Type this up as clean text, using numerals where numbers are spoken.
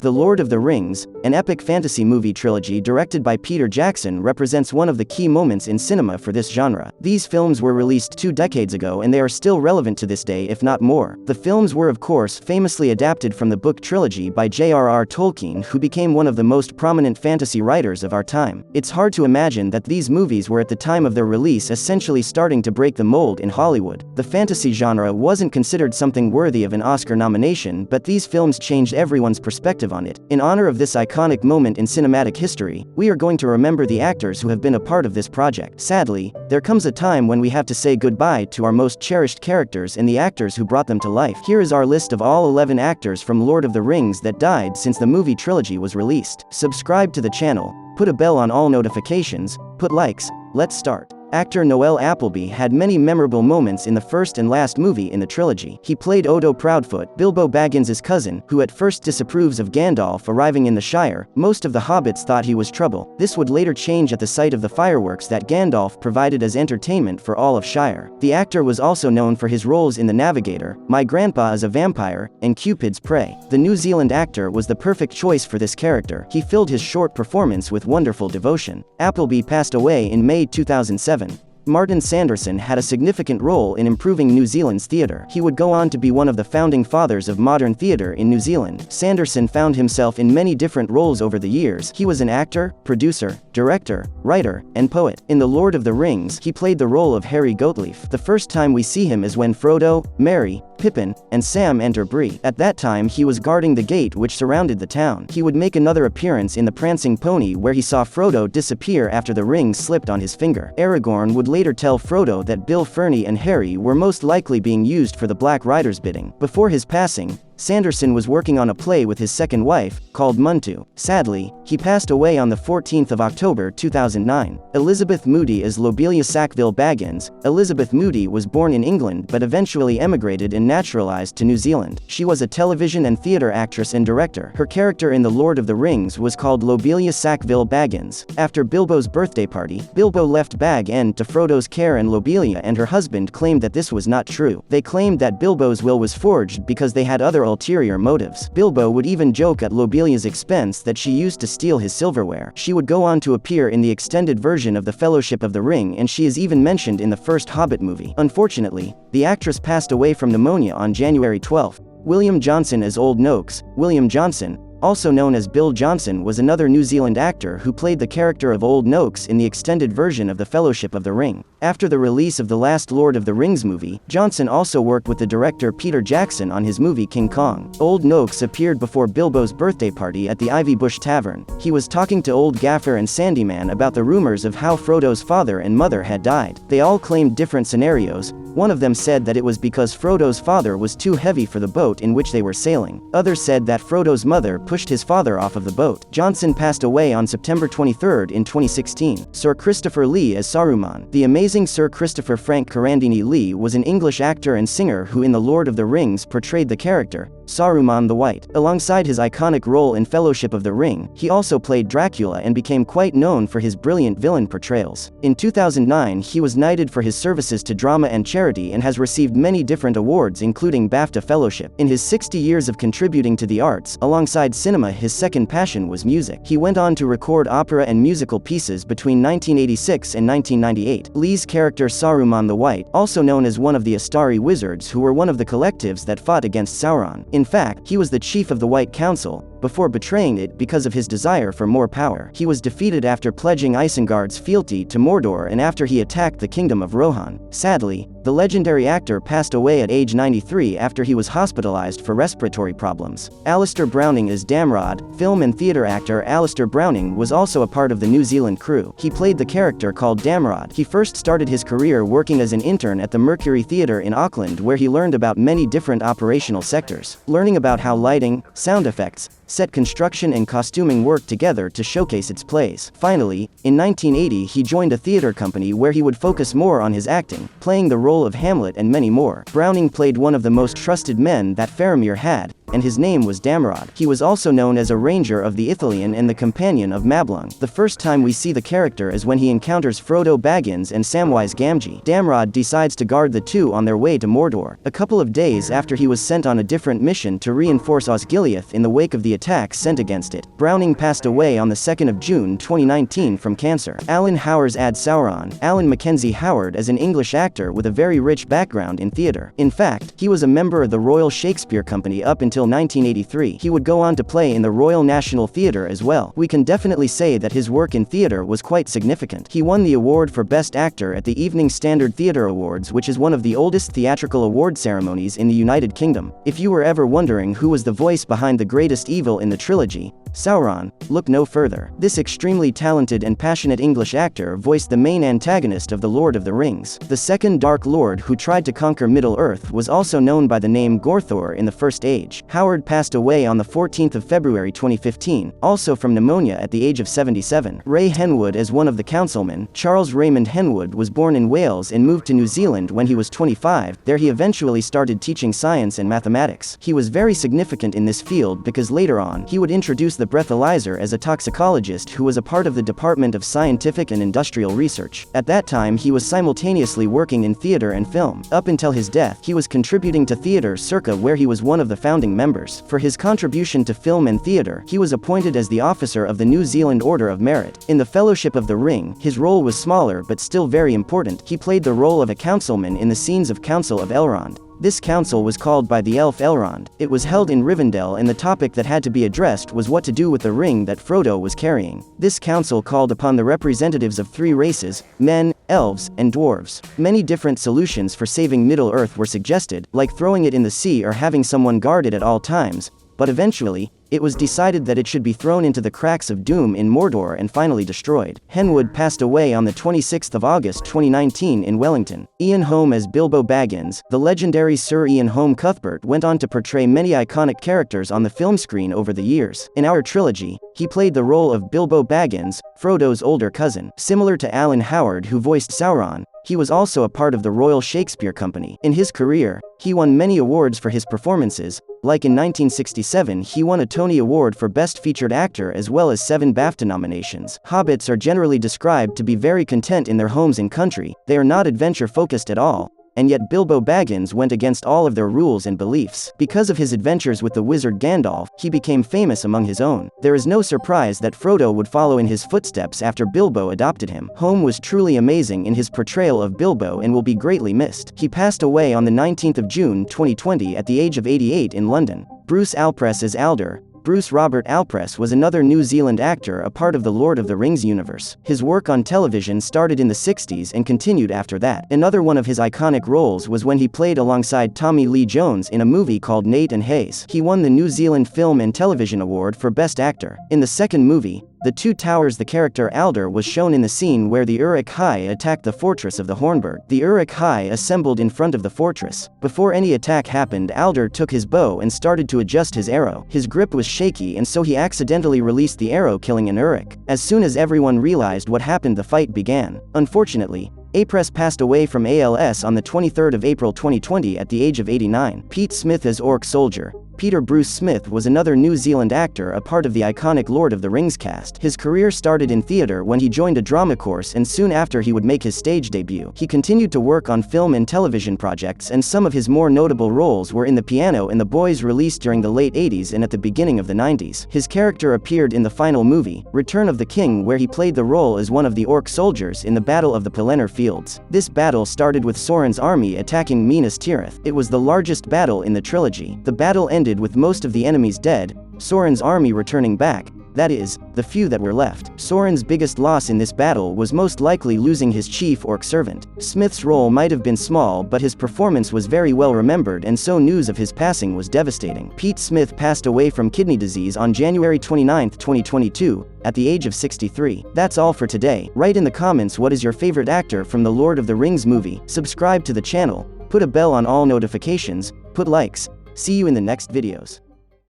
The Lord of the Rings, an epic fantasy movie trilogy directed by Peter Jackson, represents one of the key moments in cinema for this genre. These films were released 2 decades ago and they are still relevant to this day, if not more. The films were of course famously adapted from the book trilogy by J.R.R. Tolkien, who became one of the most prominent fantasy writers of our time. It's hard to imagine that these movies were at the time of their release essentially starting to break the mold in Hollywood. The fantasy genre wasn't considered something worthy of an Oscar nomination, but these films changed everyone's perspective on it. In honor of this iconic moment in cinematic history, we are going to remember the actors who have been a part of this project. Sadly, there comes a time when we have to say goodbye to our most cherished characters and the actors who brought them to life. Here is our list of all 11 actors from Lord of the Rings that died since the movie trilogy was released. Subscribe to the channel, put a bell on all notifications, put likes. Let's start. Actor Noel Appleby had many memorable moments in the first and last movie in the trilogy. He played Odo Proudfoot, Bilbo Baggins's cousin, who at first disapproves of Gandalf arriving in the Shire. Most of the hobbits thought he was trouble. This would later change at the sight of the fireworks that Gandalf provided as entertainment for all of Shire. The actor was also known for his roles in The Navigator, My Grandpa is a Vampire, and Cupid's Prey. The New Zealand actor was the perfect choice for this character. He filled his short performance with wonderful devotion. Appleby passed away in May 2007. Martyn Sanderson had a significant role in improving New Zealand's theatre. He would go on to be one of the founding fathers of modern theatre in New Zealand. Sanderson found himself in many different roles over the years. He was an actor, producer, director, writer, and poet. In The Lord of the Rings, he played the role of Harry Goatleaf. The first time we see him is when Frodo, Merry, Pippin, and Sam enter Bree. At that time he was guarding the gate which surrounded the town. He would make another appearance in The Prancing Pony where he saw Frodo disappear after the ring slipped on his finger. Aragorn would later tell Frodo that Bill Ferny and Harry were most likely being used for the Black Rider's bidding. Before his passing, Sanderson was working on a play with his second wife, called Muntu. Sadly, he passed away on the 14th of October 2009. Elizabeth Moody is Lobelia Sackville Baggins. Elizabeth Moody was born in England but eventually emigrated and naturalized to New Zealand. She was a television and theatre actress and director. Her character in The Lord of the Rings was called Lobelia Sackville Baggins. After Bilbo's birthday party, Bilbo left Bag End to Frodo's care and Lobelia and her husband claimed that this was not true. They claimed that Bilbo's will was forged because they had other ulterior motives. Bilbo would even joke at Lobelia's expense that she used to steal his silverware. She would go on to appear in the extended version of The Fellowship of the Ring and she is even mentioned in the first Hobbit movie. Unfortunately, the actress passed away from pneumonia on January 12. William Johnson as Old Noakes. William Johnson, also known as Bill Johnson, was another New Zealand actor who played the character of Old Noakes in the extended version of The Fellowship of the Ring. After the release of the last Lord of the Rings movie, Johnson also worked with the director Peter Jackson on his movie King Kong. Old Noakes appeared before Bilbo's birthday party at the Ivy Bush Tavern. He was talking to Old Gaffer and Sandyman about the rumors of how Frodo's father and mother had died. They all claimed different scenarios. One of them said that it was because Frodo's father was too heavy for the boat in which they were sailing. Others said that Frodo's mother pushed his father off of the boat. Johnson passed away on September 23 in 2016. Sir Christopher Lee as Saruman. The amazing Sir Christopher Frank Carandini Lee was an English actor and singer who in The Lord of the Rings portrayed the character Saruman the White. Alongside his iconic role in Fellowship of the Ring, he also played Dracula and became quite known for his brilliant villain portrayals. In 2009 he was knighted for his services to drama and charity and has received many different awards including BAFTA Fellowship. In his 60 years of contributing to the arts, alongside cinema his second passion was music. He went on to record opera and musical pieces between 1986 and 1998. Lee's character Saruman the White, also known as one of the Astari wizards who were one of the collectives that fought against Sauron. In fact, he was the chief of the White Council, before betraying it because of his desire for more power. He was defeated after pledging Isengard's fealty to Mordor and after he attacked the kingdom of Rohan. Sadly, the legendary actor passed away at age 93 after he was hospitalized for respiratory problems. Alistair Browning as Damrod. Film and theatre actor Alistair Browning was also a part of the New Zealand crew. He played the character called Damrod. He first started his career working as an intern at the Mercury Theatre in Auckland where he learned about many different operational sectors, learning about how lighting, sound effects, set construction and costuming worked together to showcase its plays. Finally, in 1980 he joined a theatre company where he would focus more on his acting, playing the role of Hamlet and many more. Browning played one of the most trusted men that Faramir had. and his name was Damrod. He was also known as a ranger of the Ithilien and the companion of Mablung. The first time we see the character is when he encounters Frodo Baggins and Samwise Gamgee. Damrod decides to guard the two on their way to Mordor. A couple of days after he was sent on a different mission to reinforce Osgiliath in the wake of the attacks sent against it. Browning passed away on the 2nd of June 2019 from cancer. Alan Howard's Ad Sauron. Alan Mackenzie Howard is an English actor with a very rich background in theatre. In fact, he was a member of the Royal Shakespeare Company up until 1983. He would go on to play in the Royal National Theatre as well. We can definitely say that his work in theatre was quite significant. He won the award for Best Actor at the Evening Standard Theatre Awards, which is one of the oldest theatrical award ceremonies in the United Kingdom. If you were ever wondering who was the voice behind the greatest evil in the trilogy, Sauron, look no further. This extremely talented and passionate English actor voiced the main antagonist of The Lord of the Rings. The second Dark Lord who tried to conquer Middle-earth was also known by the name Gorthor in the First Age. Howard passed away on the 14th of February 2015, also from pneumonia at the age of 77. Ray Henwood as one of the councilmen. Charles Raymond Henwood was born in Wales and moved to New Zealand when he was 25. There he eventually started teaching science and mathematics. He was very significant in this field because later on he would introduce the breathalyzer as a toxicologist who was a part of the Department of Scientific and Industrial Research. At that time he was simultaneously working in theater and film. Up until his death, he was contributing to Theatre Circa, where he was one of the founding members. For his contribution to film and theater, he was appointed as the officer of the New Zealand Order of Merit. In the Fellowship of the Ring, his role was smaller but still very important. He played the role of a councilman in the scenes of Council of Elrond. This council was called by the elf Elrond. It was held in Rivendell, and the topic that had to be addressed was what to do with the ring that Frodo was carrying. This council called upon the representatives of three races, men, elves, and dwarves. Many different solutions for saving Middle-earth were suggested, like throwing it in the sea or having someone guard it at all times, but eventually, it was decided that it should be thrown into the cracks of doom in Mordor and finally destroyed. Henwood passed away on the 26th of August 2019 in Wellington. Ian Holm as Bilbo Baggins. The legendary Sir Ian Holm Cuthbert went on to portray many iconic characters on the film screen over the years. In our trilogy, he played the role of Bilbo Baggins, Frodo's older cousin. Similar to Alan Howard, who voiced Sauron, he was also a part of the Royal Shakespeare Company. In his career, he won many awards for his performances, like in 1967 he won a Tony Award for Best Featured Actor as well as 7 BAFTA nominations. Hobbits are generally described to be very content in their homes and country. They are not adventure-focused at all, and yet Bilbo Baggins went against all of their rules and beliefs. Because of his adventures with the wizard Gandalf, he became famous among his own. There is no surprise that Frodo would follow in his footsteps after Bilbo adopted him. Holm was truly amazing in his portrayal of Bilbo and will be greatly missed. He passed away on the 19th of June 2020 at the age of 88 in London. Bruce Allpress as Alder. Bruce Robert Allpress was another New Zealand actor, a part of the Lord of the Rings universe. His work on television started in the 60s and continued after that. Another one of his iconic roles was when he played alongside Tommy Lee Jones in a movie called Nate and Hayes. He won the New Zealand Film and Television Award for Best Actor. In the second movie, The Two Towers, the character Alder was shown in the scene where the Uruk-hai attacked the fortress of the Hornburg. The Uruk-hai assembled in front of the fortress. Before any attack happened, Alder took his bow and started to adjust his arrow. His grip was shaky and so he accidentally released the arrow, killing an Uruk. As soon as everyone realized what happened, the fight began. Unfortunately, Allpress passed away from ALS on the 23rd of April 2020 at the age of 89. Pete Smith as Orc Soldier. Peter Bruce Smith was another New Zealand actor, a part of the iconic Lord of the Rings cast. His career started in theatre when he joined a drama course, and soon after he would make his stage debut. He continued to work on film and television projects, and some of his more notable roles were in The Piano and The Boys, released during the late 80s and at the beginning of the 90s. His character appeared in the final movie, Return of the King, where he played the role as one of the Orc soldiers in the Battle of the Pelennor Fields. This battle started with Sauron's army attacking Minas Tirith. It was the largest battle in the trilogy. The battle ended with most of the enemies dead, Sauron's army returning back, that is, the few that were left. Sauron's biggest loss in this battle was most likely losing his chief orc servant. Smith's role might have been small, but his performance was very well remembered, and so news of his passing was devastating. Pete Smith passed away from kidney disease on January 29, 2022, at the age of 63. That's all for today. Write in the comments what is your favorite actor from the Lord of the Rings movie. Subscribe to the channel, put a bell on all notifications, put likes. See you in the next videos.